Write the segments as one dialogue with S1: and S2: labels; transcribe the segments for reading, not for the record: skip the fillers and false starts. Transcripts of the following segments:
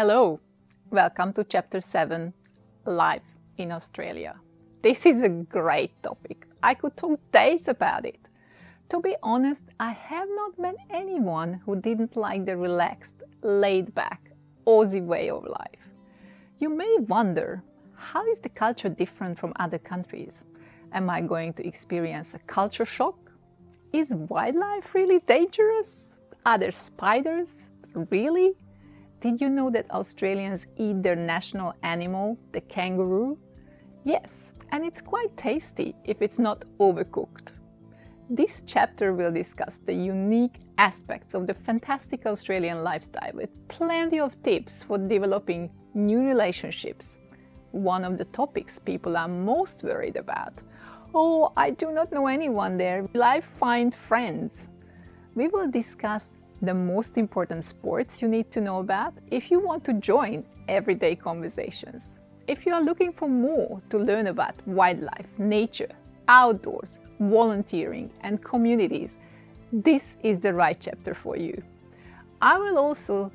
S1: Hello, welcome to Chapter 7, Life in Australia. This is a great topic. I could talk days about it. To be honest, I have not met anyone who didn't like the relaxed, laid-back, Aussie way of life. You may wonder, how is the culture different from other countries? Am I going to experience a culture shock? Is wildlife really dangerous? Are there spiders? Really? Did you know that Australians eat their national animal, the kangaroo? Yes, and it's quite tasty if it's not overcooked. This chapter will discuss the unique aspects of the fantastic Australian lifestyle with plenty of tips for developing new relationships. One of the topics people are most worried about. Oh, I do not know anyone there. Will I find friends? We will discuss the most important sports you need to know about if you want to join everyday conversations. If you are looking for more to learn about wildlife, nature, outdoors, volunteering and communities, this is the right chapter for you. I will also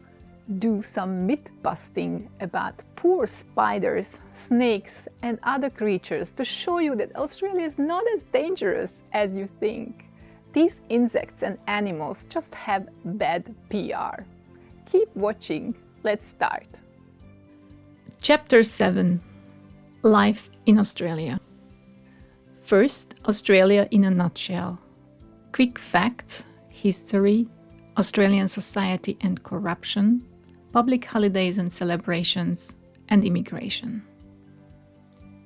S1: do some myth busting about poor spiders, snakes and other creatures to show you that Australia is not as dangerous as you think. These insects and animals just have bad PR. Keep watching. Let's start.
S2: Chapter 7. Life in Australia. First, Australia in a nutshell. Quick facts, history, Australian society and corruption, public holidays and celebrations, and immigration.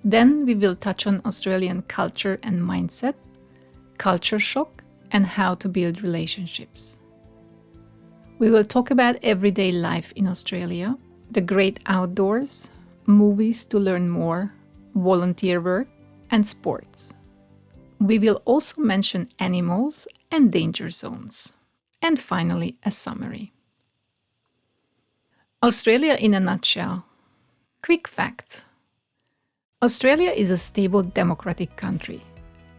S2: Then we will touch on Australian culture and mindset, culture shock, and how to build relationships. We will talk about everyday life in Australia, the great outdoors, movies to learn more, volunteer work, and sports. We will also mention animals and danger zones. And finally, a summary. Australia in a nutshell. Quick facts. Australia is a stable democratic country,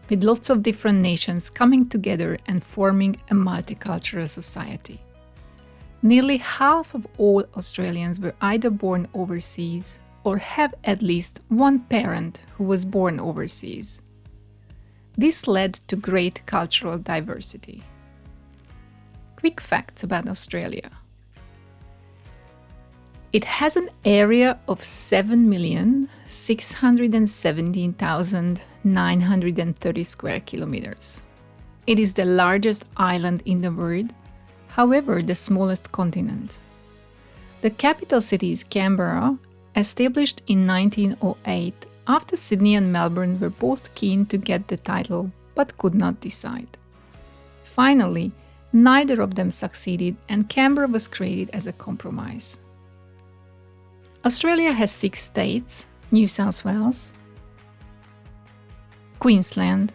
S2: with lots of different nations coming together and forming a multicultural society. Nearly half of all Australians were either born overseas or have at least one parent who was born overseas. This led to great cultural diversity. Quick facts about Australia. It has an area of 7,617,930 square kilometers. It is the largest island in the world, however the smallest continent. The capital city is Canberra, established in 1908 after Sydney and Melbourne were both keen to get the title but could not decide. Finally, neither of them succeeded and Canberra was created as a compromise. Australia has 6 states: New South Wales, Queensland,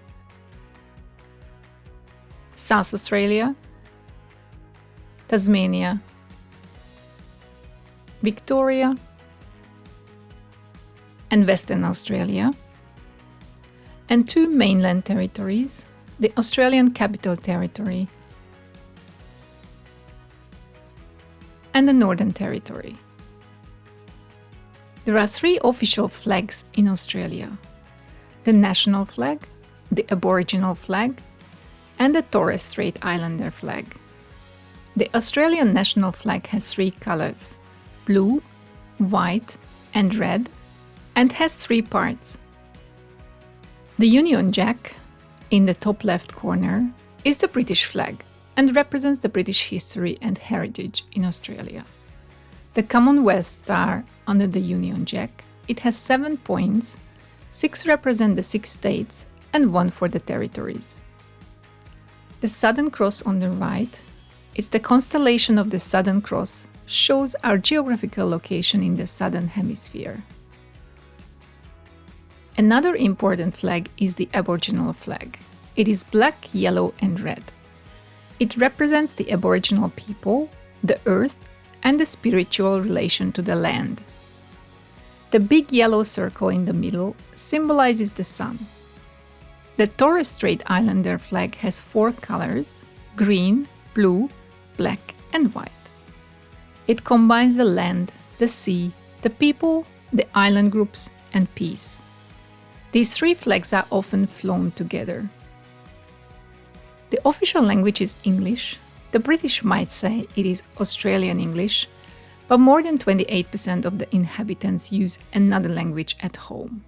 S2: South Australia, Tasmania, Victoria, and Western Australia, and 2 mainland territories, the Australian Capital Territory and the Northern Territory. There are 3 official flags in Australia: the national flag, the Aboriginal flag, and the Torres Strait Islander flag. The Australian national flag has 3 colors: blue, white, and red, and has 3 parts. The Union Jack, in the top left corner, is the British flag and represents the British history and heritage in Australia. The Commonwealth Star under the Union Jack, it has 7 points, 6 represent the 6 states and 1 for the territories. The Southern Cross on the right, it's the constellation of the Southern Cross, shows our geographical location in the Southern Hemisphere. Another important flag is the Aboriginal flag. It is black, yellow and red. It represents the Aboriginal people, the earth, and the spiritual relation to the land. The big yellow circle in the middle symbolizes the sun. The Torres Strait Islander flag has 4 colors: green, blue, black, and white. It combines the land, the sea, the people, the island groups, and peace. These three flags are often flown together. The official language is English. The British might say it is Australian English, but more than 28% of the inhabitants use another language at home.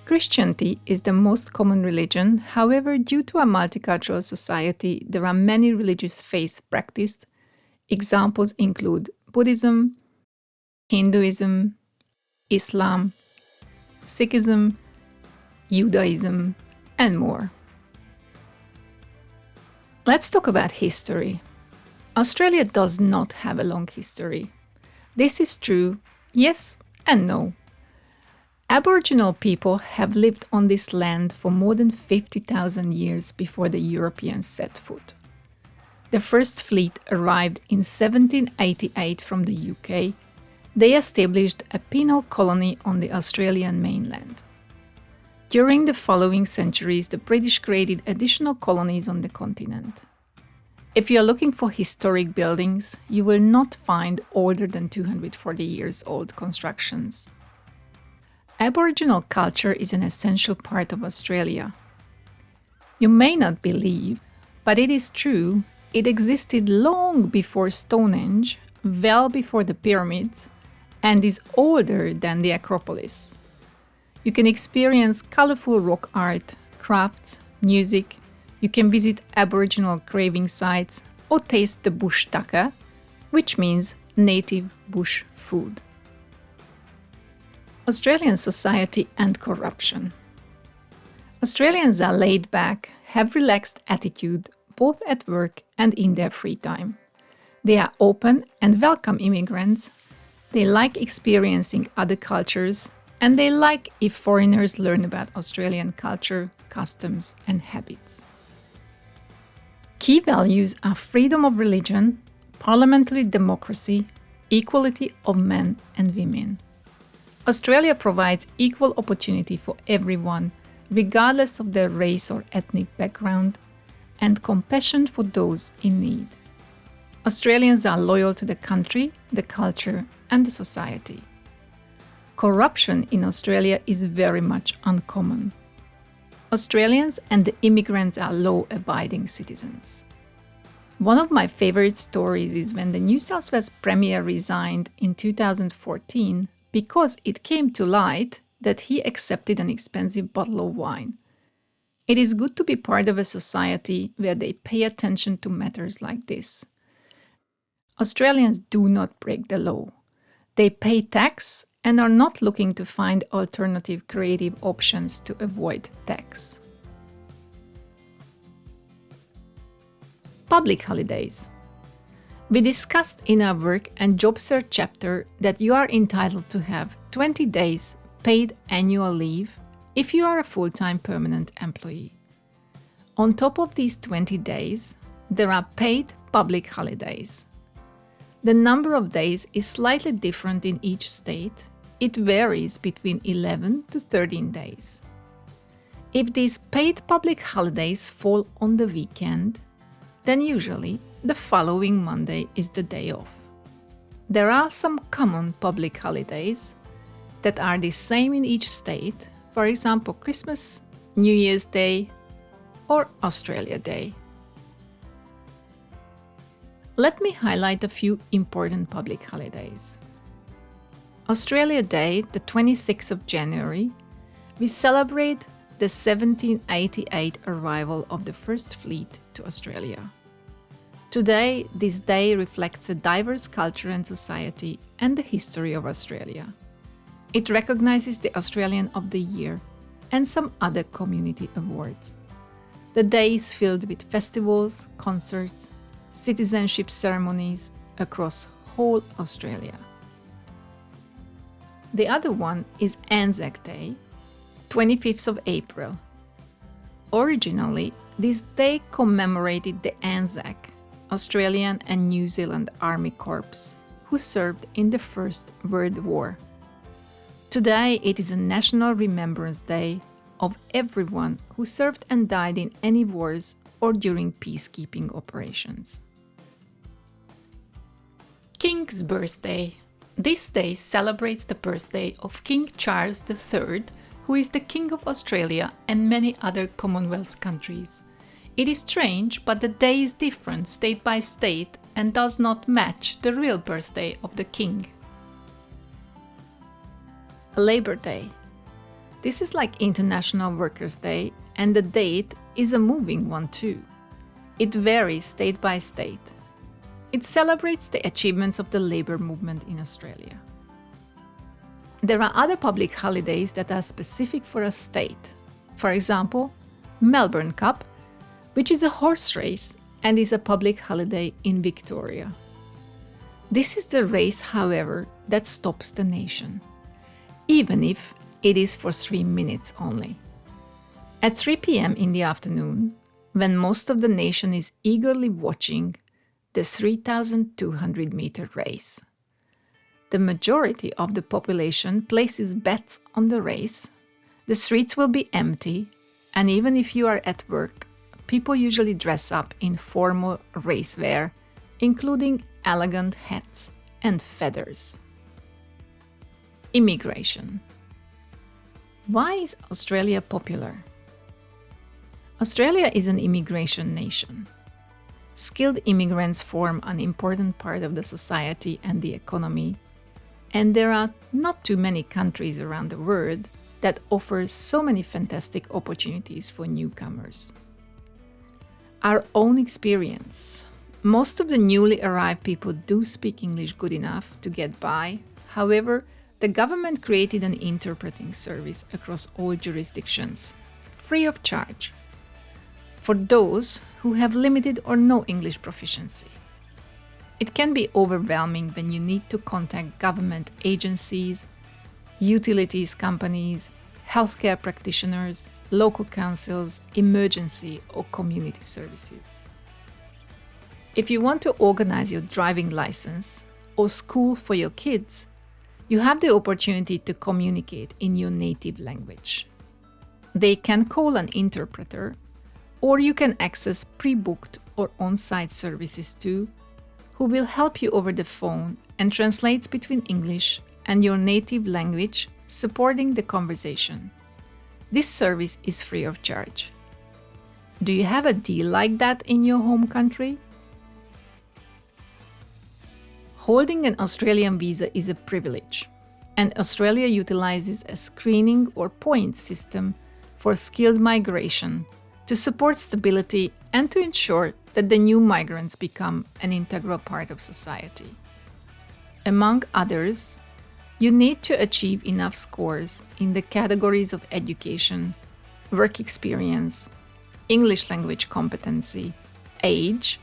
S2: Christianity is the most common religion. However, due to a multicultural society, there are many religious faiths practiced. Examples include Buddhism, Hinduism, Islam, Sikhism, Judaism, and more. Let's talk about history. Australia does not have a long history. This is true, yes and no. Aboriginal people have lived on this land for more than 50,000 years before the Europeans set foot. The first fleet arrived in 1788 from the UK. They established a penal colony on the Australian mainland. During the following centuries, the British created additional colonies on the continent. If you are looking for historic buildings, you will not find older than 240 years old constructions. Aboriginal culture is an essential part of Australia. You may not believe, but it is true, it existed long before Stonehenge, well before the pyramids, and is older than the Acropolis. You can experience colorful rock art, crafts, music. You can visit Aboriginal graving sites or taste the bush tucker, which means native bush food. Australian society and corruption. Australians are laid back, have relaxed attitude both at work and in their free time. They are open and welcome immigrants. They like experiencing other cultures, and they like if foreigners learn about Australian culture, customs, and habits. Key values are freedom of religion, parliamentary democracy, equality of men and women. Australia provides equal opportunity for everyone, regardless of their race or ethnic background, and compassion for those in need. Australians are loyal to the country, the culture, and the society. Corruption in Australia is very much uncommon. Australians and the immigrants are law-abiding citizens. One of my favorite stories is when the New South Wales Premier resigned in 2014 because it came to light that he accepted an expensive bottle of wine. It is good to be part of a society where they pay attention to matters like this. Australians do not break the law. They pay tax and are not looking to find alternative creative options to avoid tax. Public holidays. We discussed in our work and job search chapter that you are entitled to have 20 days paid annual leave if you are a full-time permanent employee. On top of these 20 days, there are paid public holidays. The number of days is slightly different in each state. It varies between 11 to 13 days. If these paid public holidays fall on the weekend, then usually the following Monday is the day off. There are some common public holidays that are the same in each state, for example, Christmas, New Year's Day, or Australia Day. Let me highlight a few important public holidays. Australia Day, the 26th of January, we celebrate the 1788 arrival of the First Fleet to Australia. Today, this day reflects a diverse culture and society and the history of Australia. It recognizes the Australian of the Year and some other community awards. The day is filled with festivals, concerts, citizenship ceremonies across whole Australia. The other one is Anzac Day, 25th of April. Originally, this day commemorated the Anzac, Australian and New Zealand Army Corps, who served in the First World War. Today, it is a National Remembrance Day of everyone who served and died in any wars or during peacekeeping operations. King's Birthday, This day celebrates the birthday of King Charles III, who is the King of Australia and many other Commonwealth countries. It is strange, but the day is different state by state and does not match the real birthday of the King. Labor Day. This is like International Workers' Day, and the date is a moving one too. It varies state by state. It celebrates the achievements of the labor movement in Australia. There are other public holidays that are specific for a state. For example, Melbourne Cup, which is a horse race and is a public holiday in Victoria. This is the race, however, that stops the nation, even if it is for 3 minutes only. At 3 p.m. in the afternoon, when most of the nation is eagerly watching the 3,200-meter race. The majority of the population places bets on the race. The streets will be empty, and even if you are at work, people usually dress up in formal race wear, including elegant hats and feathers. Immigration. Why is Australia popular? Australia is an immigration nation. Skilled immigrants form an important part of the society and the economy, and there are not too many countries around the world that offer so many fantastic opportunities for newcomers. Our own experience. Most of the newly arrived people do speak English good enough to get by. However, the government created an interpreting service across all jurisdictions, free of charge, for those who have limited or no English proficiency. It can be overwhelming when you need to contact government agencies, utilities companies, healthcare practitioners, local councils, emergency or community services. If you want to organize your driving license or school for your kids, you have the opportunity to communicate in your native language. They can call an interpreter, or you can access pre-booked or on-site services too, who will help you over the phone and translates between English and your native language, supporting the conversation. This service is free of charge. Do you have a deal like that in your home country? Holding an Australian visa is a privilege, and Australia utilizes a screening or points system for skilled migration to support stability and to ensure that the new migrants become an integral part of society. Among others, you need to achieve enough scores in the categories of education, work experience, English language competency, age,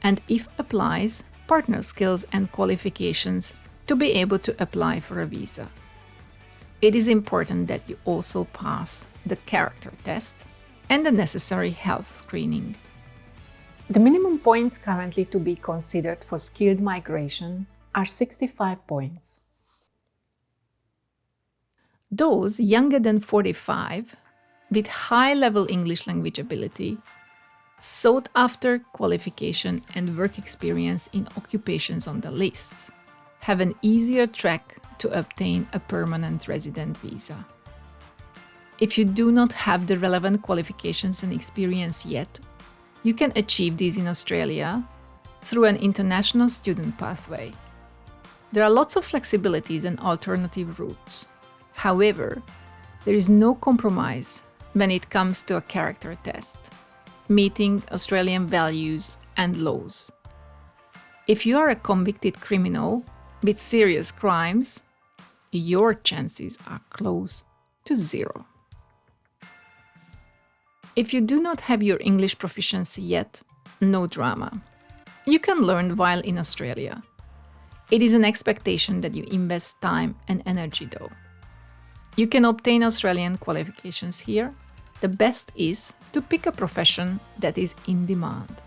S2: and if applies, partner skills and qualifications to be able to apply for a visa. It is important that you also pass the character test and the necessary health screening.
S3: The minimum points currently to be considered for skilled migration are 65 points.
S2: Those younger than 45 with high-level English language ability, sought after qualification and work experience in occupations on the lists, have an easier track to obtain a permanent resident visa. If you do not have the relevant qualifications and experience yet, you can achieve these in Australia through an international student pathway. There are lots of flexibilities and alternative routes. However, there is no compromise when it comes to a character test, meeting Australian values and laws. If you are a convicted criminal with serious crimes, your chances are close to zero. If you do not have your English proficiency yet, no drama. You can learn while in Australia. It is an expectation that you invest time and energy though. You can obtain Australian qualifications here. The best is to pick a profession that is in demand.